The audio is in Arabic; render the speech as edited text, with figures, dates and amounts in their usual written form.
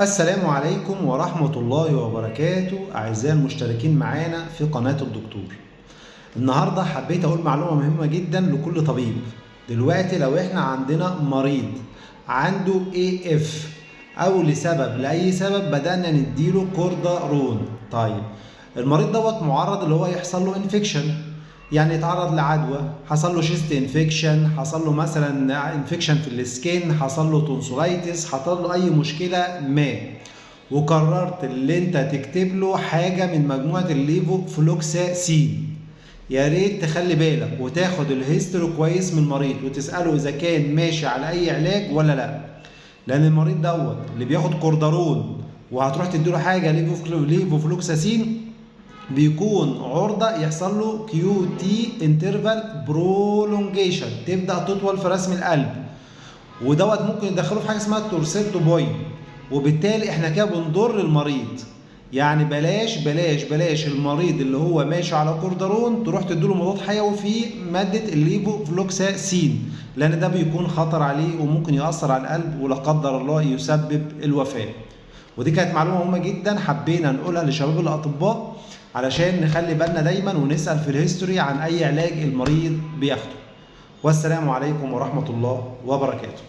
السلام عليكم ورحمة الله وبركاته أعزائي المشتركين معانا في قناة الدكتور. النهاردة حبيت أقول معلومة مهمة جدا لكل طبيب. دلوقتي لو إحنا عندنا مريض عنده AF أو لأي سبب بدأنا نديله كوردارون. طيب المريض دوت معرض اللي هو يحصل له انفكشن، يعني يتعرض لعدوى، حصل له شيست انفكشن، حصل له مثلا انفكشن في السكين، حصل له تونسولايتس، حصل له اي مشكله ما، وقررت اللي انت تكتب له حاجه من مجموعه الليفوفلوكساسين. يا ريت تخلي بالك وتاخد الهيستوري كويس من المريض وتساله اذا كان ماشي على اي علاج ولا لا، لان المريض دوت اللي بياخد كوردارون وهتروح تديله حاجه ليفوفلوكساسين بيكون عرضة يحصل له كيو تي انترفال برولونجيشن، تبدأ تطول في رسم القلب، ودوت ممكن يدخله في حاجة اسمها تورسيتو بوي، وبالتالي احنا كده بنضر المريض. يعني بلاش المريض اللي هو ماشي على كوردارون تروح تديله مضاد حيوي فيه مادة الليفوفلوكساسين، لأن ده بيكون خطر عليه وممكن يأثر على القلب ولا قدر الله يسبب الوفاة. ودي كانت معلومة مهمة جدا حبينا نقولها لشباب الأطباء علشان نخلي بالنا دايما ونسأل في الهيستوري عن أي علاج المريض بياخده. والسلام عليكم ورحمة الله وبركاته.